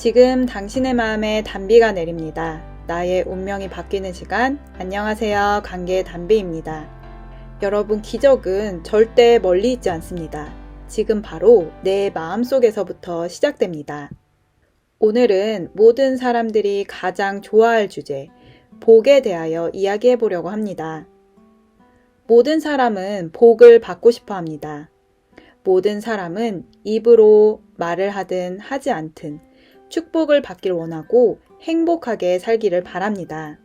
지금 당신의 마음에 단비가 내립니다. 나의 운명이 바뀌는 시간. 안녕하세요. 관계 단비입니다. 여러분, 기적은 절대 멀리 있지 않습니다. 지금 바로 내 마음속에서부터 시작됩니다. 오늘은 모든 사람들이 가장 좋아할 주제, 복에 대하여 이야기해 보려고 합니다. 모든 사람은 복을 받고 싶어 합니다. 모든 사람은 입으로 말을 하든 하지 않든 축복을 받길 원하고 행복하게 살기를 바랍니다.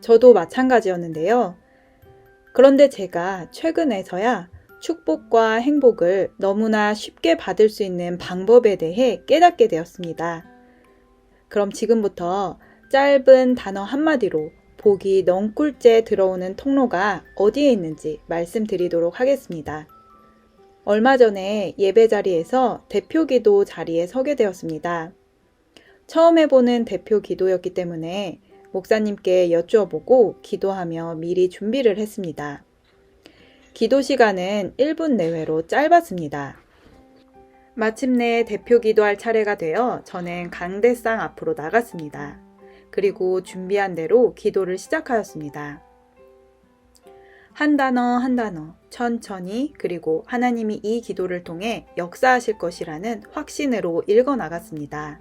저도 마찬가지였는데요. 그런데 제가 최근에서야 축복과 행복을 너무나 쉽게 받을 수 있는 방법에 대해 깨닫게 되었습니다. 그럼 지금부터 짧은 단어 한마디로 복이 넝쿨째 들어오는 통로가 어디에 있는지 말씀드리도록 하겠습니다. 얼마 전에 예배 자리에서 대표 기도 자리에 서게 되었습니다. 처음 해보는 대표 기도였기 때문에 목사님께 여쭈어보고 기도하며 미리 준비를 했습니다. 기도 시간은 1분 내외로 짧았습니다. 마침내 대표 기도할 차례가 되어 저는 강대상 앞으로 나갔습니다. 그리고 준비한 대로 기도를 시작하였습니다. 한 단어 한 단어 천천히 그리고 하나님이 이 기도를 통해 역사하실 것이라는 확신으로 읽어 나갔습니다.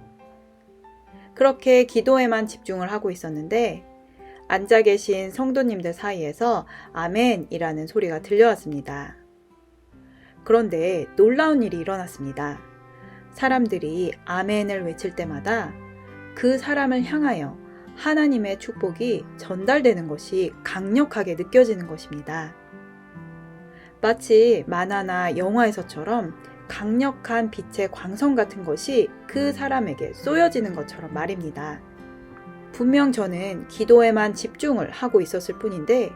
그렇게 기도에만 집중을 하고 있었는데 앉아 계신 성도님들 사이에서 아멘이라는 소리가 들려왔습니다. 그런데 놀라운 일이 일어났습니다. 사람들이 아멘을 외칠 때마다 그 사람을 향하여 하나님의 축복이 전달되는 것이 강력하게 느껴지는 것입니다. 마치 만화나 영화에서처럼 강력한 빛의 광선 같은 것이 그 사람에게 쏘여지는 것처럼 말입니다. 분명 저는 기도에만 집중을 하고 있었을 뿐인데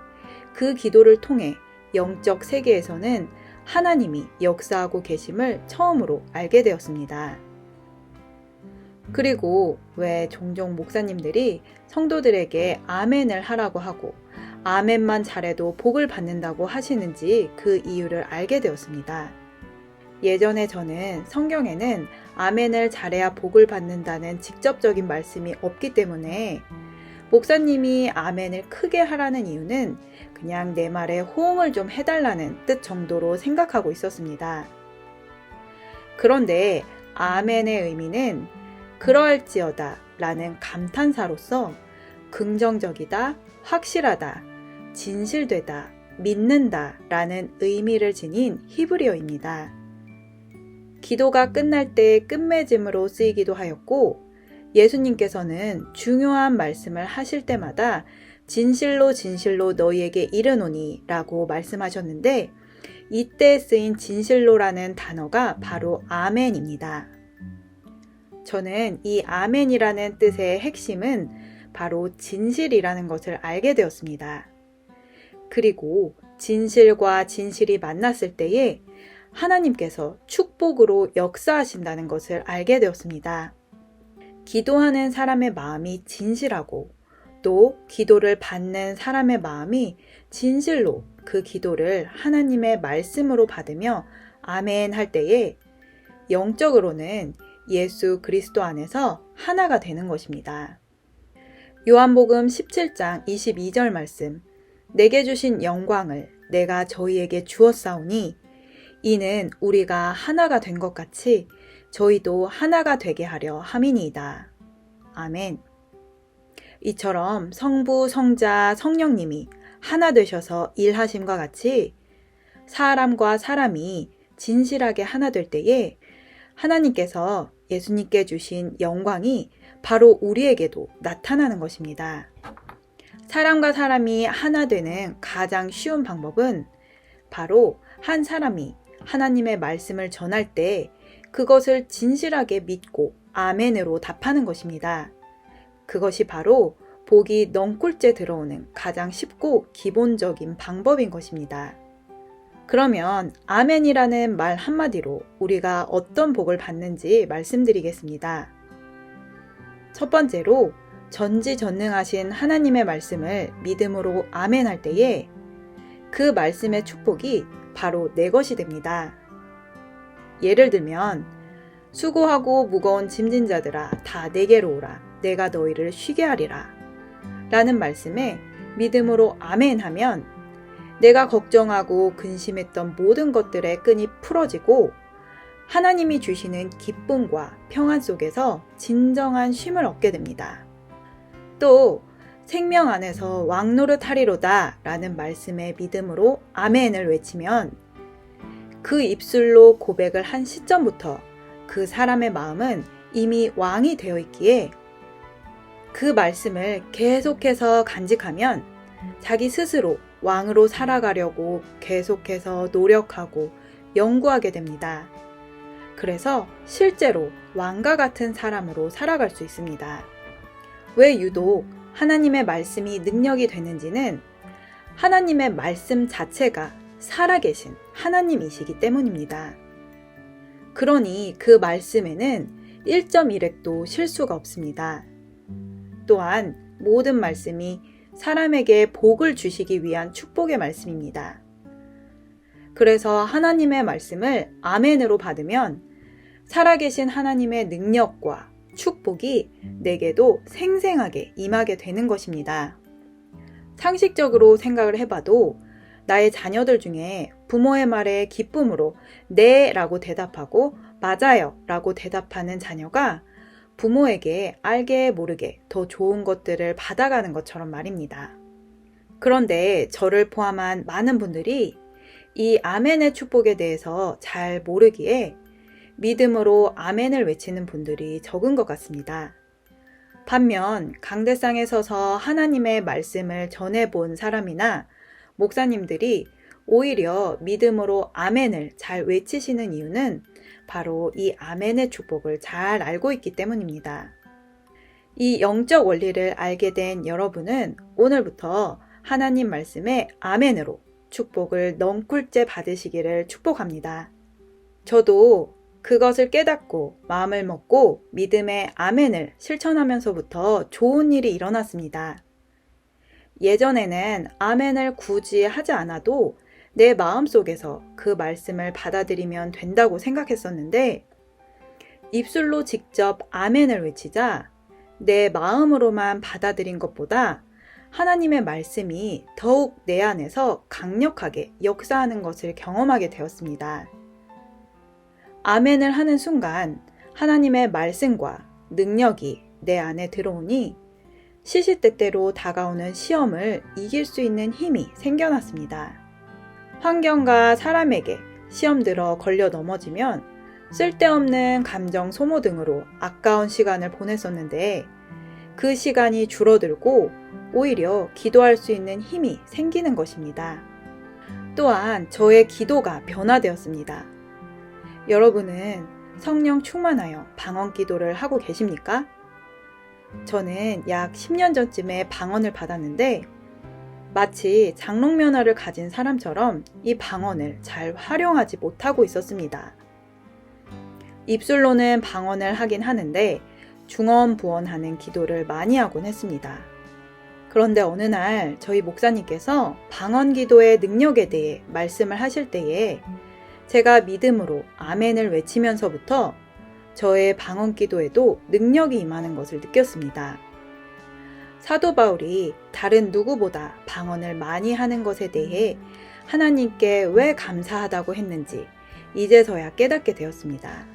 그 기도를 통해 영적 세계에서는 하나님이 역사하고 계심을 처음으로 알게 되었습니다. 그리고 왜 종종 목사님들이 성도들에게 아멘을 하라고 하고 아멘만 잘해도 복을 받는다고 하시는지 그 이유를 알게 되었습니다. 예전에 저는 성경에는 아멘을 잘해야 복을 받는다는 직접적인 말씀이 없기 때문에 목사님이 아멘을 크게 하라는 이유는 그냥 내 말에 호응을 좀 해달라는 뜻 정도로 생각하고 있었습니다. 그런데 아멘의 의미는 그러할지어다 라는 감탄사로서 긍정적이다, 확실하다, 진실되다, 믿는다 라는 의미를 지닌 히브리어입니다. 기도가 끝날 때 끝맺음으로 쓰이기도 하였고 예수님께서는 중요한 말씀을 하실 때마다 진실로 진실로 너희에게 이르노니 라고 말씀하셨는데 이때 쓰인 진실로라는 단어가 바로 아멘입니다. 저는 이 아멘이라는 뜻의 핵심은 바로 진실이라는 것을 알게 되었습니다. 그리고 진실과 진실이 만났을 때에 하나님께서 축복으로 역사하신다는 것을 알게 되었습니다. 기도하는 사람의 마음이 진실하고 또 기도를 받는 사람의 마음이 진실로 그 기도를 하나님의 말씀으로 받으며 아멘 할 때에 영적으로는 예수 그리스도 안에서 하나가 되는 것입니다. 요한복음 17장 22절 말씀, 내게 주신 영광을 내가 저희에게 주었사오니 이는 우리가 하나가 된 것 같이 저희도 하나가 되게 하려 함이니이다. 아멘. 이처럼 성부, 성자, 성령님이 하나 되셔서 일하심과 같이 사람과 사람이 진실하게 하나 될 때에 하나님께서 예수님께 주신 영광이 바로 우리에게도 나타나는 것입니다. 사람과 사람이 하나 되는 가장 쉬운 방법은 바로 한 사람이 하나님의 말씀을 전할 때 그것을 진실하게 믿고 아멘으로 답하는 것입니다. 그것이 바로 복이 넝쿨째 들어오는 가장 쉽고 기본적인 방법인 것입니다. 그러면 아멘이라는 말 한마디로 우리가 어떤 복을 받는지 말씀드리겠습니다. 첫 번째로 전지전능하신 하나님의 말씀을 믿음으로 아멘할 때에 그 말씀의 축복이 바로 내 것이 됩니다. 예를 들면 수고하고 무거운 짐진 자들아 다 내게로 오라. 내가 너희를 쉬게 하리라. 라는 말씀에 믿음으로 아멘 하면 내가 걱정하고 근심했던 모든 것들의 끈이 풀어지고 하나님이 주시는 기쁨과 평안 속에서 진정한 쉼을 얻게 됩니다. 또 생명 안에서 왕노릇하리로다 라는 말씀에 믿음으로 아멘을 외치면 그 입술로 고백을 한 시점부터 그 사람의 마음은 이미 왕이 되어 있기에 그 말씀을 계속해서 간직하면 자기 스스로 왕으로 살아가려고 계속해서 노력하고 연구하게 됩니다. 그래서 실제로 왕과 같은 사람으로 살아갈 수 있습니다. 왜 유독 하나님의 말씀이 능력이 되는지는 하나님의 말씀 자체가 살아계신 하나님이시기 때문입니다. 그러니 그 말씀에는 1.1획도 실수가 없습니다. 또한 모든 말씀이 사람에게 복을 주시기 위한 축복의 말씀입니다. 그래서 하나님의 말씀을 아멘으로 받으면 살아계신 하나님의 능력과 축복이 내게도 생생하게 임하게 되는 것입니다. 상식적으로 생각을 해봐도 나의 자녀들 중에 부모의 말에 기쁨으로 네 라고 대답하고 맞아요 라고 대답하는 자녀가 부모에게 알게 모르게 더 좋은 것들을 받아가는 것처럼 말입니다. 그런데 저를 포함한 많은 분들이 이 아멘의 축복에 대해서 잘 모르기에 믿음으로 아멘을 외치는 분들이 적은 것 같습니다. 반면 강대상에 서서 하나님의 말씀을 전해본 사람이나 목사님들이 오히려 믿음으로 아멘을 잘 외치시는 이유는 바로 이 아멘의 축복을 잘 알고 있기 때문입니다. 이 영적 원리를 알게 된 여러분은 오늘부터 하나님 말씀에 아멘으로 축복을 넝쿨째 받으시기를 축복합니다. 저도 그것을 깨닫고 마음을 먹고 믿음의 아멘을 실천하면서부터 좋은 일이 일어났습니다. 예전에는 아멘을 굳이 하지 않아도 내 마음속에서 그 말씀을 받아들이면 된다고 생각했었는데 입술로 직접 아멘을 외치자 내 마음으로만 받아들인 것보다 하나님의 말씀이 더욱 내 안에서 강력하게 역사하는 것을 경험하게 되었습니다. 아멘을 하는 순간 하나님의 말씀과 능력이 내 안에 들어오니 시시때때로 다가오는 시험을 이길 수 있는 힘이 생겨났습니다. 환경과 사람에게 시험 들어 걸려 넘어지면 쓸데없는 감정 소모 등으로 아까운 시간을 보냈었는데 그 시간이 줄어들고 오히려 기도할 수 있는 힘이 생기는 것입니다. 또한 저의 기도가 변화되었습니다. 여러분은 성령 충만하여 방언 기도를 하고 계십니까? 저는 약 10년 전쯤에 방언을 받았는데 마치 장롱면허를 가진 사람처럼 이 방언을 잘 활용하지 못하고 있었습니다. 입술로는 방언을 하긴 하는데 중언부언하는 기도를 많이 하곤 했습니다. 그런데 어느 날 저희 목사님께서 방언 기도의 능력에 대해 말씀을 하실 때에 제가 믿음으로 아멘을 외치면서부터 저의 방언 기도에도 능력이 임하는 것을 느꼈습니다. 사도 바울이 다른 누구보다 방언을 많이 하는 것에 대해 하나님께 왜 감사하다고 했는지 이제서야 깨닫게 되었습니다.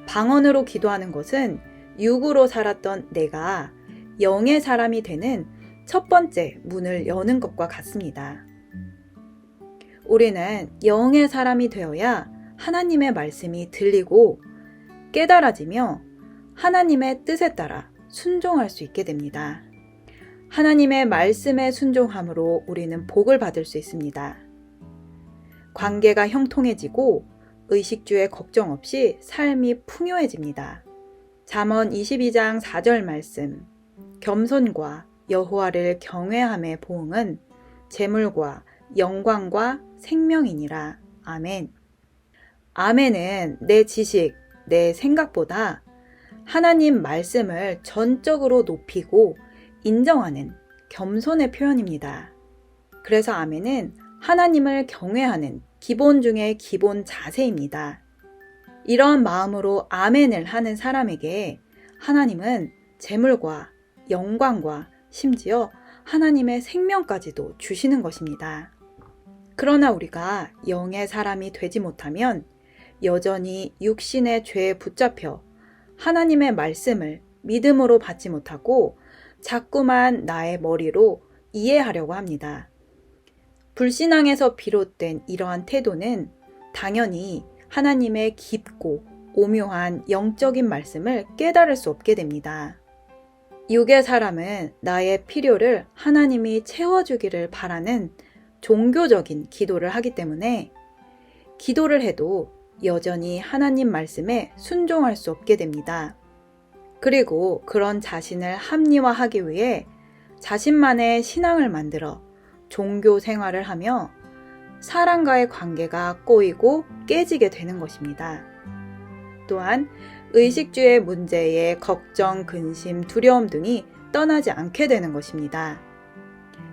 방언으로 기도하는 것은 육으로 살았던 내가 영의 사람이 되는 첫 번째 문을 여는 것과 같습니다. 우리는 영의 사람이 되어야 하나님의 말씀이 들리고 깨달아지며 하나님의 뜻에 따라 순종할 수 있게 됩니다. 하나님의 말씀에 순종함으로 우리는 복을 받을 수 있습니다. 관계가 형통해지고 의식주의 걱정 없이 삶이 풍요해집니다. 잠언 22장 4절 말씀, 겸손과 여호와를 경외함의 보응은 재물과 영광과 생명이니라. 아멘. 아멘은 내 지식, 내 생각보다 하나님 말씀을 전적으로 높이고 인정하는 겸손의 표현입니다. 그래서 아멘은 하나님을 경외하는 기본 중의 기본 자세입니다. 이런 마음으로 아멘을 하는 사람에게 하나님은 재물과 영광과 심지어 하나님의 생명까지도 주시는 것입니다. 그러나 우리가 영의 사람이 되지 못하면 여전히 육신의 죄에 붙잡혀 하나님의 말씀을 믿음으로 받지 못하고 자꾸만 나의 머리로 이해하려고 합니다. 불신앙에서 비롯된 이러한 태도는 당연히 하나님의 깊고 오묘한 영적인 말씀을 깨달을 수 없게 됩니다. 육의 사람은 나의 필요를 하나님이 채워주기를 바라는 종교적인 기도를 하기 때문에 기도를 해도 여전히 하나님 말씀에 순종할 수 없게 됩니다. 그리고 그런 자신을 합리화하기 위해 자신만의 신앙을 만들어 종교 생활을 하며 사람과의 관계가 꼬이고 깨지게 되는 것입니다. 또한 의식주의 문제에 걱정, 근심, 두려움 등이 떠나지 않게 되는 것입니다.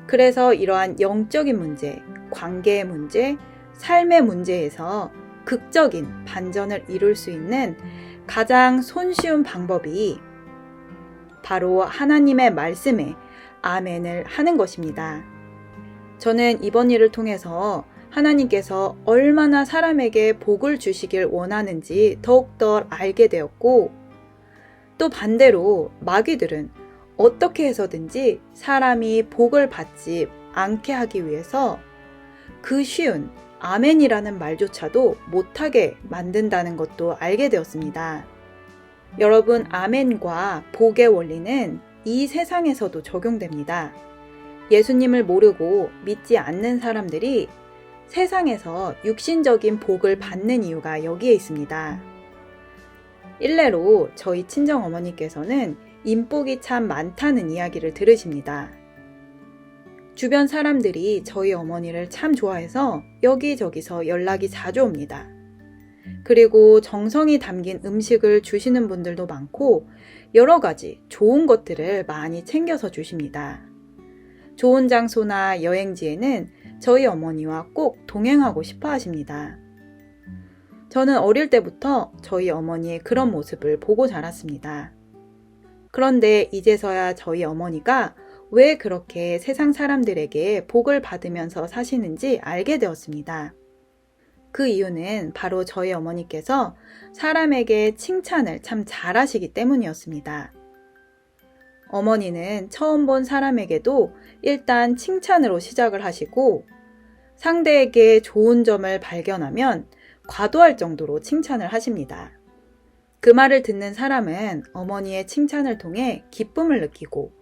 그래서 이러한 영적인 문제, 관계의 문제, 삶의 문제에서 극적인 반전을 이룰 수 있는 가장 손쉬운 방법이 바로 하나님의 말씀에 아멘을 하는 것입니다. 저는 이번 일을 통해서 하나님께서 얼마나 사람에게 복을 주시길 원하는지 더욱더 알게 되었고, 또 반대로 마귀들은 어떻게 해서든지 사람이 복을 받지 않게 하기 위해서 그 쉬운 아멘이라는 말조차도 못하게 만든다는 것도 알게 되었습니다. 여러분, 아멘과 복의 원리는 이 세상에서도 적용됩니다. 예수님을 모르고 믿지 않는 사람들이 세상에서 육신적인 복을 받는 이유가 여기에 있습니다. 일례로 저희 친정어머니께서는 인복이 참 많다는 이야기를 들으십니다. 주변 사람들이 저희 어머니를 참 좋아해서 여기저기서 연락이 자주 옵니다. 그리고 정성이 담긴 음식을 주시는 분들도 많고 여러 가지 좋은 것들을 많이 챙겨서 주십니다. 좋은 장소나 여행지에는 저희 어머니와 꼭 동행하고 싶어 하십니다. 저는 어릴 때부터 저희 어머니의 그런 모습을 보고 자랐습니다. 그런데 이제서야 저희 어머니가 왜 그렇게 세상 사람들에게 복을 받으면서 사시는지 알게 되었습니다. 그 이유는 바로 저희 어머니께서 사람에게 칭찬을 참 잘하시기 때문이었습니다. 어머니는 처음 본 사람에게도 일단 칭찬으로 시작을 하시고 상대에게 좋은 점을 발견하면 과도할 정도로 칭찬을 하십니다. 그 말을 듣는 사람은 어머니의 칭찬을 통해 기쁨을 느끼고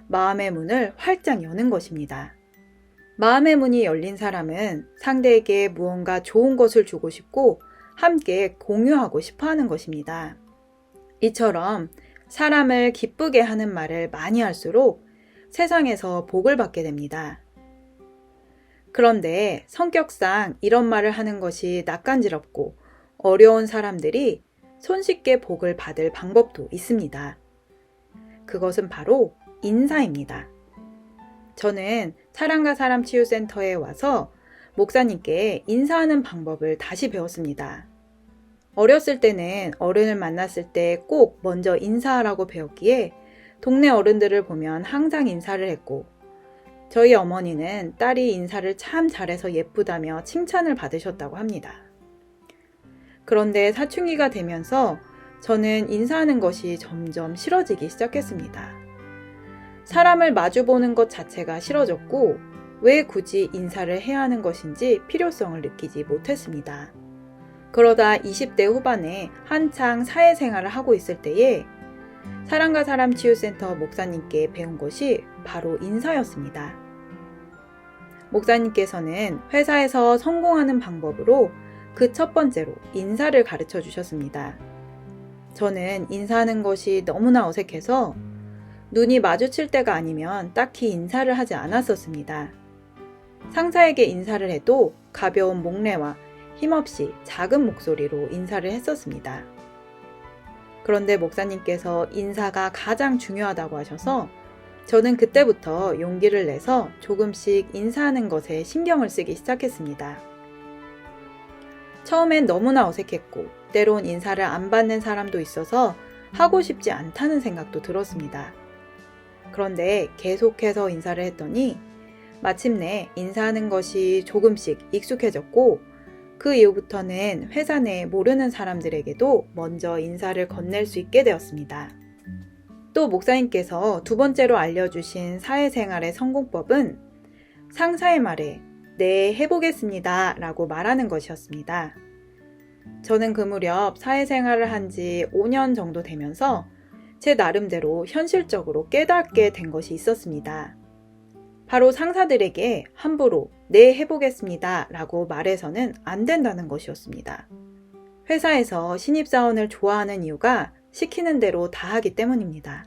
마음의 문을 활짝 여는 것입니다. 마음의 문이 열린 사람은 상대에게 무언가 좋은 것을 주고 싶고 함께 공유하고 싶어 하는 것입니다. 이처럼 사람을 기쁘게 하는 말을 많이 할수록 세상에서 복을 받게 됩니다. 그런데 성격상 이런 말을 하는 것이 낯간지럽고 어려운 사람들이 손쉽게 복을 받을 방법도 있습니다. 그것은 바로 인사입니다. 저는 사람과 사람 치유센터에 와서 목사님께 인사하는 방법을 다시 배웠습니다. 어렸을 때는 어른을 만났을 때 꼭 먼저 인사하라고 배웠기에 동네 어른들을 보면 항상 인사를 했고 저희 어머니는 딸이 인사를 참 잘해서 예쁘다며 칭찬을 받으셨다고 합니다. 그런데 사춘기가 되면서 저는 인사하는 것이 점점 싫어지기 시작했습니다. 사람을 마주보는 것 자체가 싫어졌고 왜 굳이 인사를 해야 하는 것인지 필요성을 느끼지 못했습니다. 그러다 20대 후반에 한창 사회생활을 하고 있을 때에 사람과 사람 치유센터 목사님께 배운 것이 바로 인사였습니다. 목사님께서는 회사에서 성공하는 방법으로 그 첫 번째로 인사를 가르쳐 주셨습니다. 저는 인사하는 것이 너무나 어색해서 눈이 마주칠 때가 아니면 딱히 인사를 하지 않았었습니다. 상사에게 인사를 해도 가벼운 목례와 힘없이 작은 목소리로 인사를 했었습니다. 그런데 목사님께서 인사가 가장 중요하다고 하셔서 저는 그때부터 용기를 내서 조금씩 인사하는 것에 신경을 쓰기 시작했습니다. 처음엔 너무나 어색했고 때론 인사를 안 받는 사람도 있어서 하고 싶지 않다는 생각도 들었습니다. 그런데 계속해서 인사를 했더니 마침내 인사하는 것이 조금씩 익숙해졌고 그 이후부터는 회사 내 모르는 사람들에게도 먼저 인사를 건넬 수 있게 되었습니다. 또 목사님께서 두 번째로 알려주신 사회생활의 성공법은 상사의 말에 네, 해보겠습니다 라고 말하는 것이었습니다. 저는 그 무렵 사회생활을 한 지 5년 정도 되면서 제 나름대로 현실적으로 깨닫게 된 것이 있었습니다. 바로 상사들에게 함부로 네, 해보겠습니다 라고 말해서는 안 된다는 것이었습니다. 회사에서 신입사원을 좋아하는 이유가 시키는 대로 다 하기 때문입니다.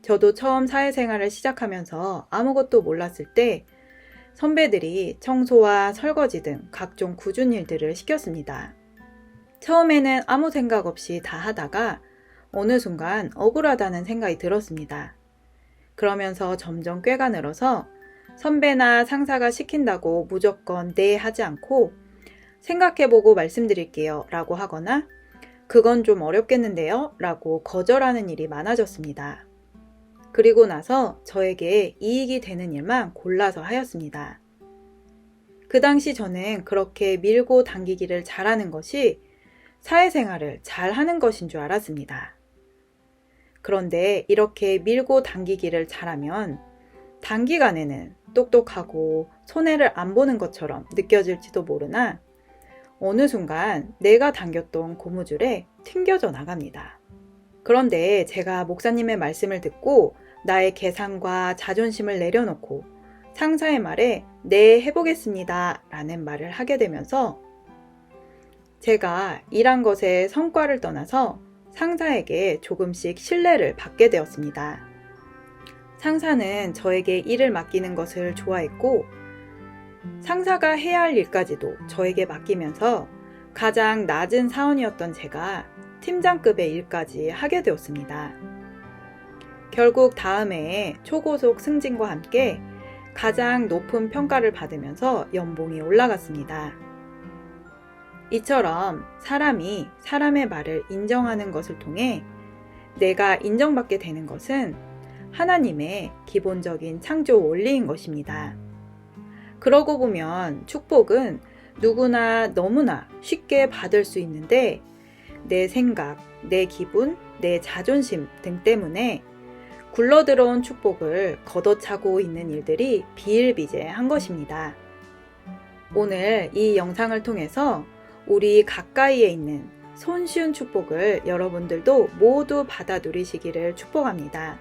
저도 처음 사회생활을 시작하면서 아무것도 몰랐을 때 선배들이 청소와 설거지 등 각종 굳은 일들을 시켰습니다. 처음에는 아무 생각 없이 다 하다가 어느 순간 억울하다는 생각이 들었습니다. 그러면서 점점 꾀가 늘어서 선배나 상사가 시킨다고 무조건 네 하지 않고 생각해보고 말씀드릴게요 라고 하거나 그건 좀 어렵겠는데요 라고 거절하는 일이 많아졌습니다. 그리고 나서 저에게 이익이 되는 일만 골라서 하였습니다. 그 당시 저는 그렇게 밀고 당기기를 잘하는 것이 사회생활을 잘하는 것인 줄 알았습니다. 그런데 이렇게 밀고 당기기를 잘하면 단기간에는 똑똑하고 손해를 안 보는 것처럼 느껴질지도 모르나 어느 순간 내가 당겼던 고무줄에 튕겨져 나갑니다. 그런데 제가 목사님의 말씀을 듣고 나의 계산과 자존심을 내려놓고 상사의 말에 네, 해보겠습니다 라는 말을 하게 되면서 제가 일한 것의 성과를 떠나서 상사에게 조금씩 신뢰를 받게 되었습니다. 상사는 저에게 일을 맡기는 것을 좋아했고 상사가 해야 할 일까지도 저에게 맡기면서 가장 낮은 사원이었던 제가 팀장급의 일까지 하게 되었습니다. 결국 다음 해에 초고속 승진과 함께 가장 높은 평가를 받으면서 연봉이 올라갔습니다. 이처럼 사람이 사람의 말을 인정하는 것을 통해 내가 인정받게 되는 것은 하나님의 기본적인 창조 원리인 것입니다. 그러고 보면 축복은 누구나 너무나 쉽게 받을 수 있는데 내 생각, 내 기분, 내 자존심 등 때문에 굴러들어온 축복을 걷어차고 있는 일들이 비일비재한 것입니다. 오늘 이 영상을 통해서 우리 가까이에 있는 손쉬운 축복을 여러분들도 모두 받아 누리시기를 축복합니다.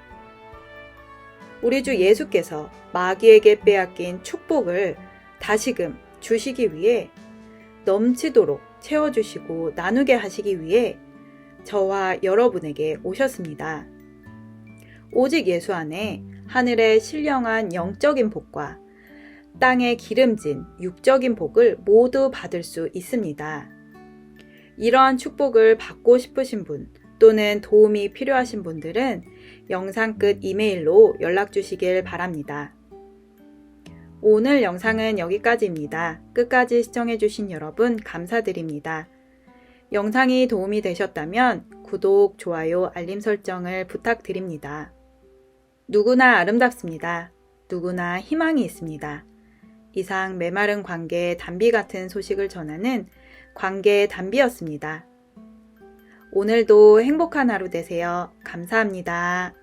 우리 주 예수께서 마귀에게 빼앗긴 축복을 다시금 주시기 위해 넘치도록 채워주시고 나누게 하시기 위해 저와 여러분에게 오셨습니다. 오직 예수 안에 하늘의 신령한 영적인 복과 땅에 기름진 육적인 복을 모두 받을 수 있습니다. 이러한 축복을 받고 싶으신 분 또는 도움이 필요하신 분들은 영상 끝 이메일로 연락 주시길 바랍니다. 오늘 영상은 여기까지입니다. 끝까지 시청해주신 여러분 감사드립니다. 영상이 도움이 되셨다면 구독, 좋아요, 알림 설정을 부탁드립니다. 누구나 아름답습니다. 누구나 희망이 있습니다. 이상 메마른 관계의 단비 같은 소식을 전하는 관계의 단비였습니다. 오늘도 행복한 하루 되세요. 감사합니다.